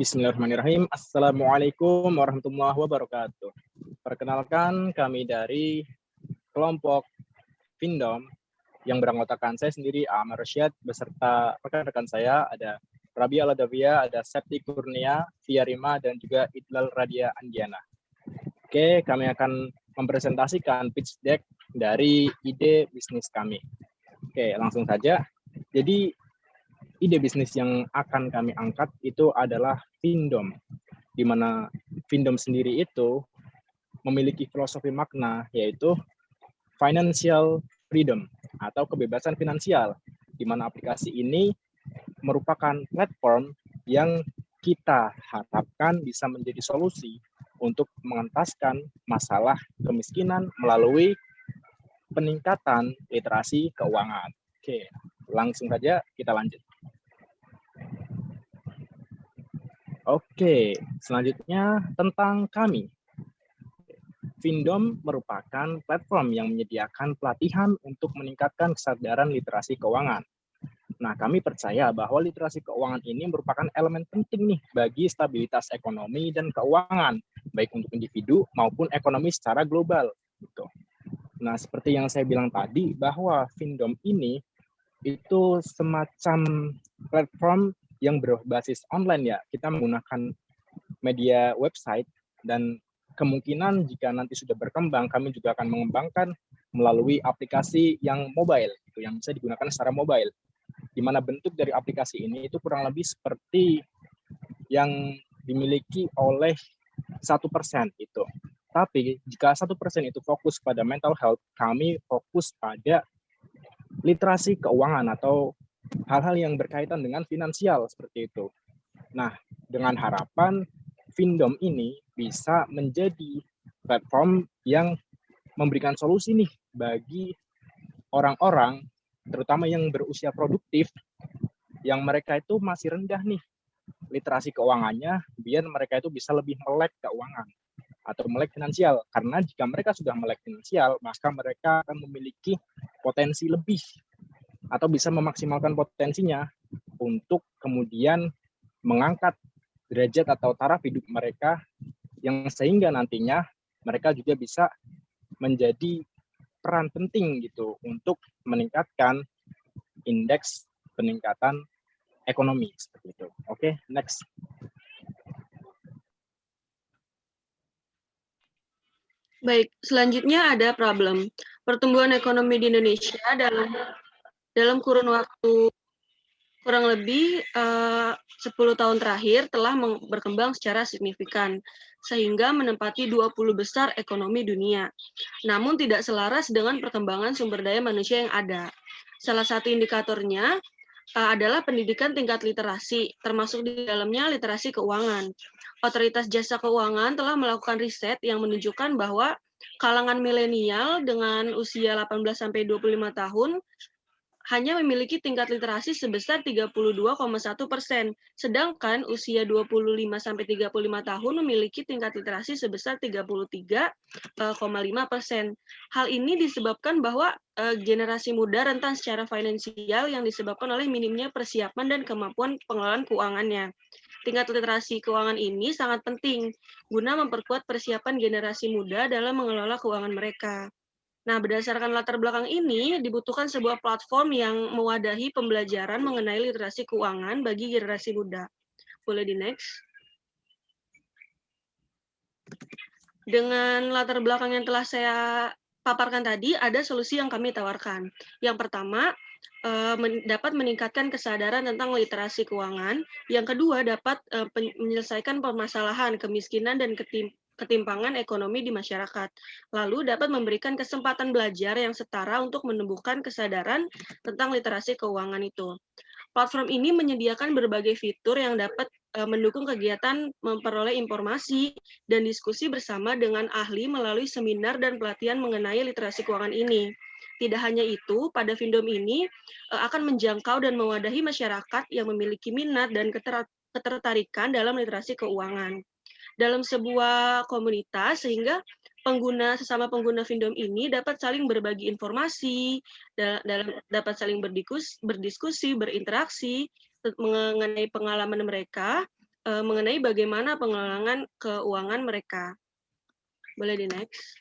Bismillahirrahmanirrahim. Assalamualaikum warahmatullahi wabarakatuh. Perkenalkan, kami dari kelompok Findom yang beranggotakan saya sendiri, Amar Rasyad, beserta rekan-rekan saya, ada Rabia Ladavia, ada Septi Kurnia, Via Rima, dan juga Itlal Radia Andiana. Oke, kami akan mempresentasikan pitch deck dari ide bisnis kami. Oke, langsung saja. Jadi, ide bisnis yang akan kami angkat itu adalah Findom, di mana Findom sendiri itu memiliki filosofi makna, yaitu financial freedom atau kebebasan finansial, di mana aplikasi ini merupakan platform yang kita harapkan bisa menjadi solusi untuk mengentaskan masalah kemiskinan melalui peningkatan literasi keuangan. Oke, langsung saja kita lanjut. Oke, selanjutnya tentang kami. Findom merupakan platform yang menyediakan pelatihan untuk meningkatkan kesadaran literasi keuangan. Nah, kami percaya bahwa literasi keuangan ini merupakan elemen penting nih bagi stabilitas ekonomi dan keuangan, baik untuk individu maupun ekonomi secara global. Gitu. Nah, seperti yang saya bilang tadi, bahwa Findom ini itu semacam platform yang berbasis online ya. Kita menggunakan media website dan kemungkinan jika nanti sudah berkembang, kami juga akan mengembangkan melalui aplikasi yang mobile, gitu, yang bisa digunakan secara mobile. Di mana bentuk dari aplikasi ini itu kurang lebih seperti yang dimiliki oleh 1% itu. Tapi jika 1% itu fokus pada mental health, kami fokus pada literasi keuangan atau hal-hal yang berkaitan dengan finansial seperti itu. Nah, dengan harapan Findom ini bisa menjadi platform yang memberikan solusi nih bagi orang-orang, terutama yang berusia produktif, yang mereka itu masih rendah nih literasi keuangannya, biar mereka itu bisa lebih melek keuangan atau melek finansial. Karena jika mereka sudah melek finansial, maka mereka akan memiliki potensi lebih atau bisa memaksimalkan potensinya untuk kemudian mengangkat derajat atau taraf hidup mereka, yang sehingga nantinya mereka juga bisa menjadi peran penting gitu untuk meningkatkan indeks peningkatan ekonomi seperti itu. Oke, next. Baik, selanjutnya ada problem. Pertumbuhan ekonomi di Indonesia dalam kurun waktu kurang lebih 10 tahun terakhir telah berkembang secara signifikan, sehingga menempati 20 besar ekonomi dunia. Namun tidak selaras dengan perkembangan sumber daya manusia yang ada. Salah satu indikatornya adalah pendidikan tingkat literasi, termasuk di dalamnya literasi keuangan. Otoritas Jasa Keuangan telah melakukan riset yang menunjukkan bahwa kalangan milenial dengan usia 18-25 tahun hanya memiliki tingkat literasi sebesar 32,1%, sedangkan usia 25-35 tahun memiliki tingkat literasi sebesar 33,5%. Hal ini disebabkan bahwa generasi muda rentan secara finansial yang disebabkan oleh minimnya persiapan dan kemampuan pengelolaan keuangannya. Tingkat literasi keuangan ini sangat penting guna memperkuat persiapan generasi muda dalam mengelola keuangan mereka. Nah, berdasarkan latar belakang ini, dibutuhkan sebuah platform yang mewadahi pembelajaran mengenai literasi keuangan bagi generasi muda. Boleh di next. Dengan latar belakang yang telah saya paparkan tadi, ada solusi yang kami tawarkan. Yang pertama, dapat meningkatkan kesadaran tentang literasi keuangan. Yang kedua, dapat menyelesaikan permasalahan kemiskinan dan ketimpangan ekonomi di masyarakat. Lalu dapat memberikan kesempatan belajar yang setara untuk menumbuhkan kesadaran tentang literasi keuangan itu. Platform ini menyediakan berbagai fitur yang dapat mendukung kegiatan memperoleh informasi dan diskusi bersama dengan ahli melalui seminar dan pelatihan mengenai literasi keuangan ini. Tidak hanya itu, pada Findom ini akan menjangkau dan mewadahi masyarakat yang memiliki minat dan ketertarikan dalam literasi keuangan dalam sebuah komunitas, sehingga sesama pengguna Findom ini dapat saling berbagi informasi, dapat saling berdiskusi, berinteraksi mengenai pengalaman mereka, mengenai bagaimana pengelolaan keuangan mereka. Boleh di next.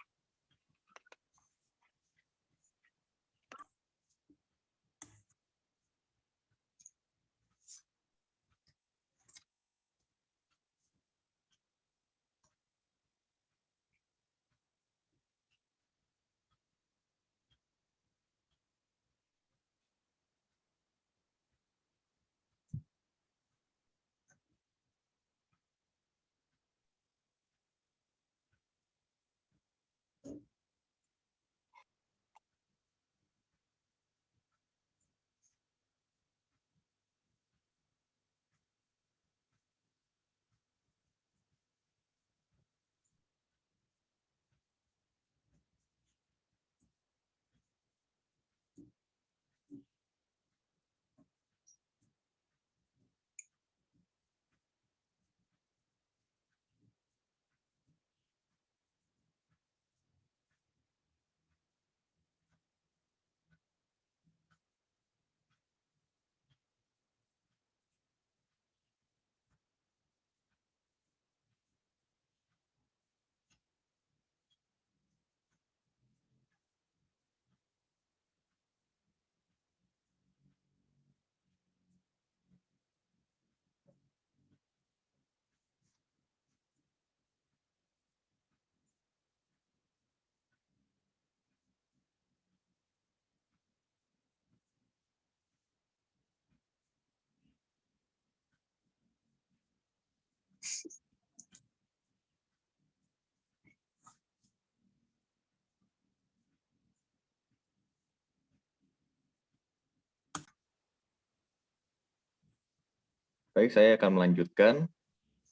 Baik, saya akan melanjutkan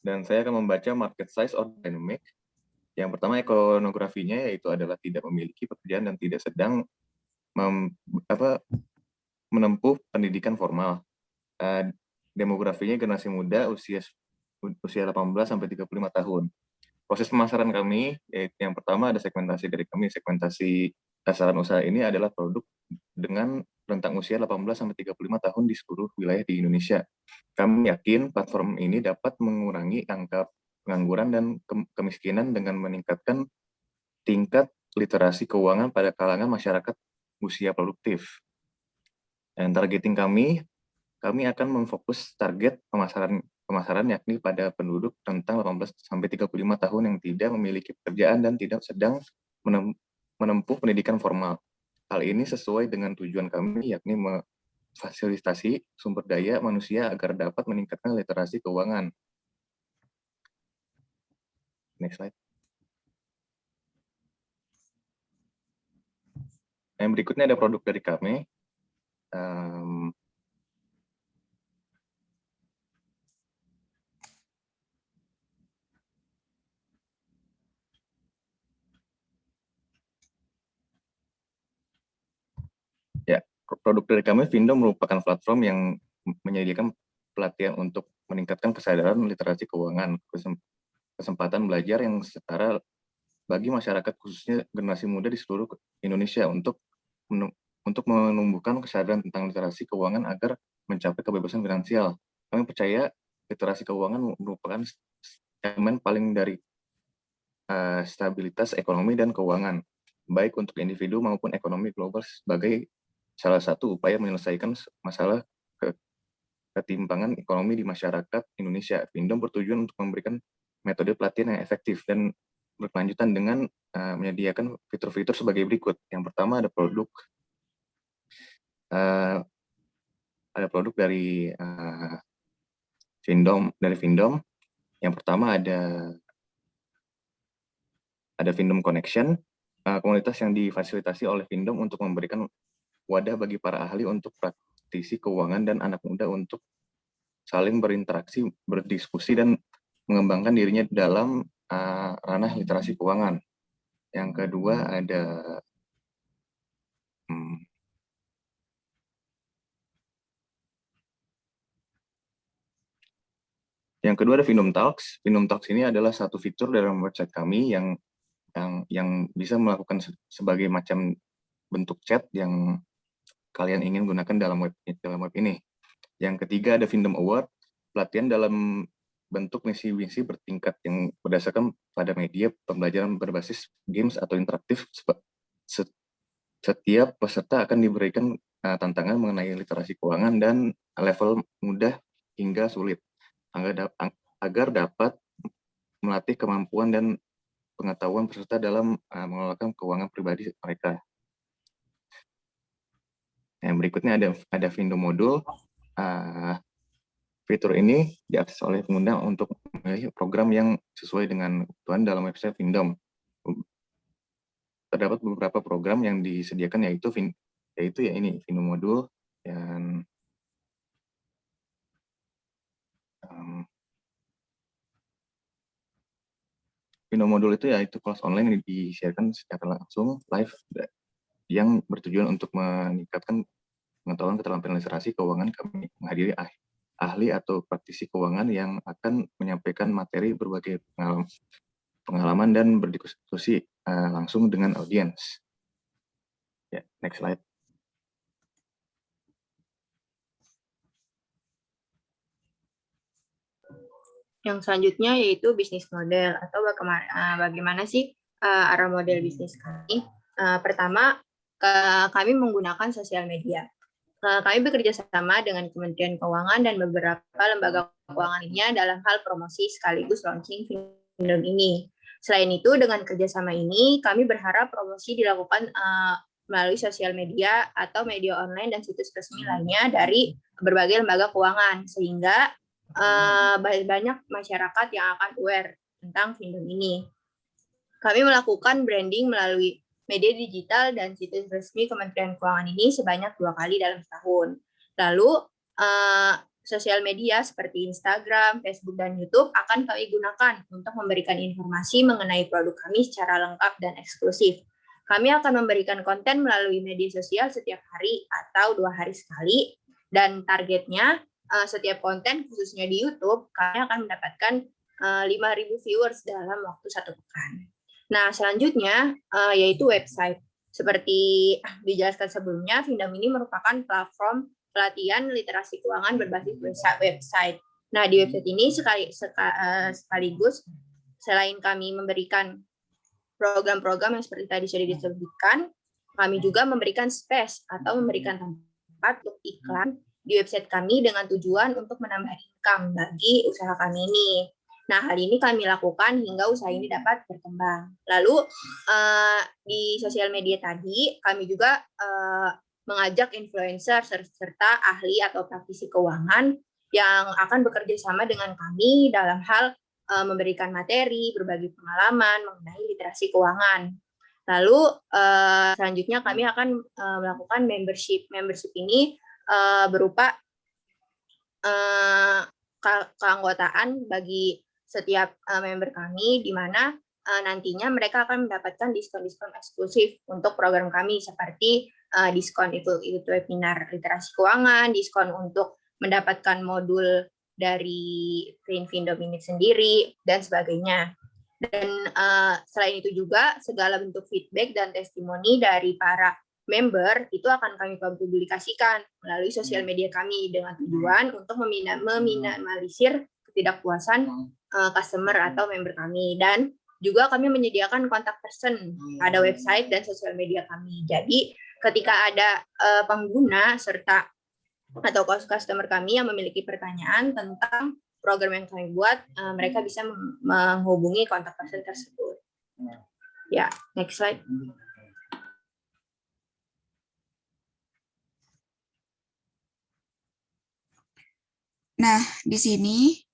dan saya akan membaca market size or dynamic. Yang pertama ekonografinya yaitu adalah tidak memiliki pekerjaan dan tidak sedang menempuh pendidikan formal. Demografinya generasi muda usia 18 sampai 35 tahun. Proses pemasaran kami, yaitu yang pertama ada segmentasi dari kami. Segmentasi sasaran usaha ini adalah produk dengan rentang usia 18 sampai 35 tahun di seluruh wilayah di Indonesia. Kami yakin platform ini dapat mengurangi angka pengangguran dan kemiskinan dengan meningkatkan tingkat literasi keuangan pada kalangan masyarakat usia produktif. Dan targeting kami akan memfokus target pemasaran yakni pada penduduk rentang 18 sampai 35 tahun yang tidak memiliki pekerjaan dan tidak sedang menempuh pendidikan formal. Hal ini sesuai dengan tujuan kami yakni memfasilitasi sumber daya manusia agar dapat meningkatkan literasi keuangan. Next slide. Yang berikutnya ada produk dari kami. Ya, produk dari kami, Findo merupakan platform yang menyediakan pelatihan untuk meningkatkan kesadaran literasi keuangan, kesempatan belajar yang setara bagi masyarakat khususnya generasi muda di seluruh Indonesia untuk menumbuhkan kesadaran tentang literasi keuangan agar mencapai kebebasan finansial. Kami percaya literasi keuangan merupakan elemen paling dari stabilitas ekonomi dan keuangan, baik untuk individu maupun ekonomi global sebagai salah satu upaya menyelesaikan masalah ketimpangan ekonomi di masyarakat Indonesia. Findo bertujuan untuk memberikan metode pelatihan yang efektif dan berkelanjutan dengan menyediakan fitur-fitur sebagai berikut. Yang pertama ada produk dari Findom. Yang pertama ada Findom Connection, komunitas yang difasilitasi oleh Findom untuk memberikan wadah bagi para ahli untuk praktisi keuangan dan anak muda untuk saling berinteraksi, berdiskusi, dan mengembangkan dirinya dalam ranah literasi keuangan. Yang kedua ada Findom Talks. Findom Talks ini adalah satu fitur dalam website kami yang bisa melakukan sebagai macam bentuk chat yang kalian ingin gunakan dalam web ini. Yang ketiga ada Findom Award, pelatihan dalam bentuk misi-misi bertingkat yang berdasarkan pada media pembelajaran berbasis games atau interaktif. Setiap peserta akan diberikan tantangan mengenai literasi keuangan dan level mudah hingga sulit agar dapat melatih kemampuan dan pengetahuan peserta dalam mengelola keuangan pribadi mereka. Yang berikutnya ada Findo Modul. Fitur ini diakses oleh pengguna untuk memilih program yang sesuai dengan kebutuhan dalam website Findom. Terdapat beberapa program yang disediakan yaitu ya ini Findo Modul dan Findo Modul itu yaitu kelas online yang disiarkan secara langsung live yang bertujuan untuk meningkatkan pengetahuan keterampilan literasi keuangan. Kami menghadiri ahli atau praktisi keuangan yang akan menyampaikan materi berbagai pengalaman dan berdiskusi langsung dengan audiens. Ya, next slide. Yang selanjutnya yaitu bisnis model atau bagaimana sih arah model bisnis kami. Pertama, kami menggunakan sosial media. Kami bekerja sama dengan Kementerian Keuangan dan beberapa lembaga keuangan lainnya dalam hal promosi sekaligus launching Findom ini. Selain itu, dengan kerjasama ini, kami berharap promosi dilakukan melalui sosial media atau media online dan situs resmi lainnya dari berbagai lembaga keuangan, sehingga banyak masyarakat yang akan aware tentang Findom ini. Kami melakukan branding melalui media digital dan situs resmi Kementerian Keuangan ini sebanyak 2 kali dalam setahun. Lalu, sosial media seperti Instagram, Facebook, dan YouTube akan kami gunakan untuk memberikan informasi mengenai produk kami secara lengkap dan eksklusif. Kami akan memberikan konten melalui media sosial setiap hari atau 2 hari sekali, dan targetnya setiap konten, khususnya di YouTube, kami akan mendapatkan 5.000 viewers dalam waktu 1 pekan. Nah, selanjutnya yaitu website. Seperti dijelaskan sebelumnya, Findom ini merupakan platform pelatihan literasi keuangan berbasis website. Nah, di website ini sekaligus selain kami memberikan program-program yang seperti tadi sudah disebutkan, kami juga memberikan space atau memberikan tempat untuk iklan di website kami dengan tujuan untuk menambah income bagi usaha kami ini. Nah, hal ini kami lakukan hingga usaha ini dapat berkembang. Lalu, di sosial media tadi, kami juga mengajak influencer serta ahli atau praktisi keuangan yang akan bekerja sama dengan kami dalam hal memberikan materi, berbagi pengalaman mengenai literasi keuangan. Lalu, selanjutnya kami akan melakukan membership. Membership ini berupa keanggotaan bagi setiap member kami, di mana nantinya mereka akan mendapatkan diskon-diskon eksklusif untuk program kami, seperti diskon ikut webinar literasi keuangan, diskon untuk mendapatkan modul dari Findom ini sendiri, dan sebagainya. Dan selain itu juga, segala bentuk feedback dan testimoni dari para member itu akan kami publikasikan melalui sosial media kami dengan tujuan untuk meminimalisir ketidakpuasan customer atau member kami. Dan juga kami menyediakan kontak person pada website dan sosial media kami. Jadi ketika ada pengguna serta atau customer kami yang memiliki pertanyaan tentang program yang kami buat, mereka bisa menghubungi kontak person tersebut. Ya, next slide. Nah, di sini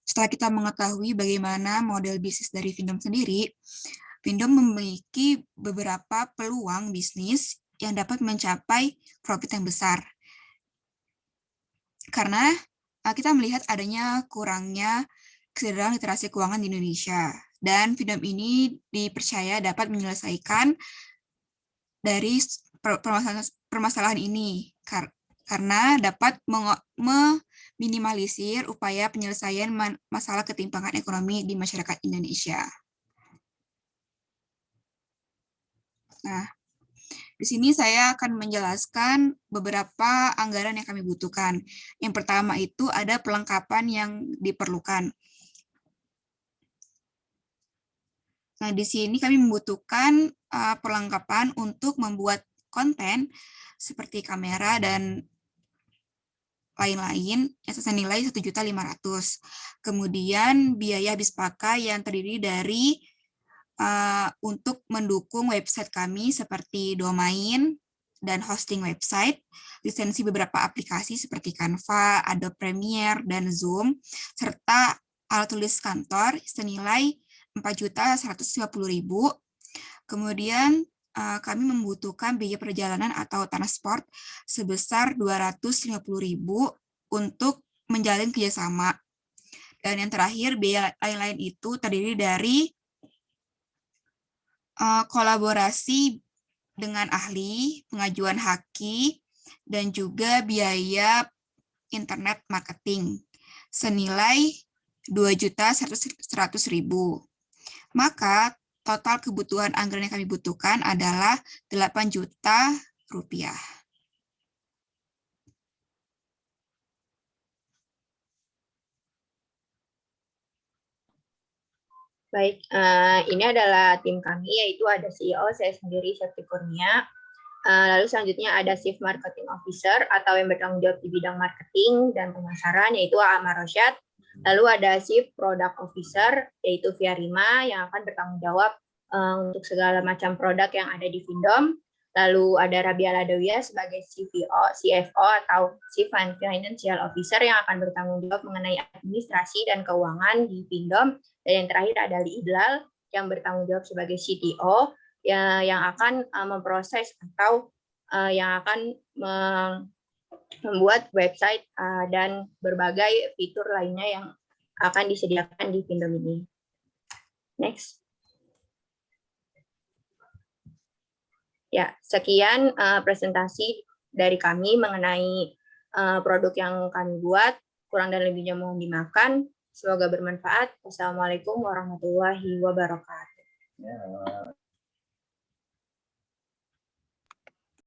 setelah kita mengetahui bagaimana model bisnis dari Findom sendiri, Findom memiliki beberapa peluang bisnis yang dapat mencapai profit yang besar. Karena kita melihat adanya kurangnya kesadaran literasi keuangan di Indonesia. Dan Findom ini dipercaya dapat menyelesaikan dari permasalahan ini. Karena dapat meminimalisir upaya penyelesaian masalah ketimpangan ekonomi di masyarakat Indonesia. Nah, Di sini saya akan menjelaskan beberapa anggaran yang kami butuhkan. Yang pertama itu ada perlengkapan yang diperlukan. Nah, di sini kami membutuhkan perlengkapan untuk membuat konten seperti kamera dan lain-lain yang senilai 1.500.000. Kemudian biaya habis pakai yang terdiri dari untuk mendukung website kami seperti domain dan hosting website, lisensi beberapa aplikasi seperti Canva, Adobe Premiere, dan Zoom, serta alat tulis kantor senilai 4.150.000. Kemudian kami membutuhkan biaya perjalanan atau transport sebesar 250.000 untuk menjalin kerjasama. Dan yang terakhir, biaya lain-lain itu terdiri dari kolaborasi dengan ahli, pengajuan haki, dan juga biaya internet marketing senilai 2.100.000. Maka total kebutuhan anggaran yang kami butuhkan adalah 8 juta rupiah. Baik, ini adalah tim kami, yaitu ada CEO, saya sendiri, Septi Kurnia. Lalu selanjutnya ada Chief Marketing Officer atau yang bertanggung jawab di bidang marketing dan pemasaran, yaitu Amar Rosyad. Lalu ada Chief Product Officer, yaitu Viarima, yang akan bertanggung jawab untuk segala macam produk yang ada di Findom. Lalu ada Rabia Ladawiyah sebagai CFO atau Chief Financial Officer yang akan bertanggung jawab mengenai administrasi dan keuangan di Findom. Dan yang terakhir ada Ali Idlal yang bertanggung jawab sebagai CTO yang akan memproses atau yang akan membuat website dan berbagai fitur lainnya yang akan disediakan di Findom ini. Next. Ya, sekian presentasi dari kami mengenai produk yang kami buat. Kurang dan lebihnya mohon dimaafkan. Semoga bermanfaat. Wassalamualaikum warahmatullahi wabarakatuh.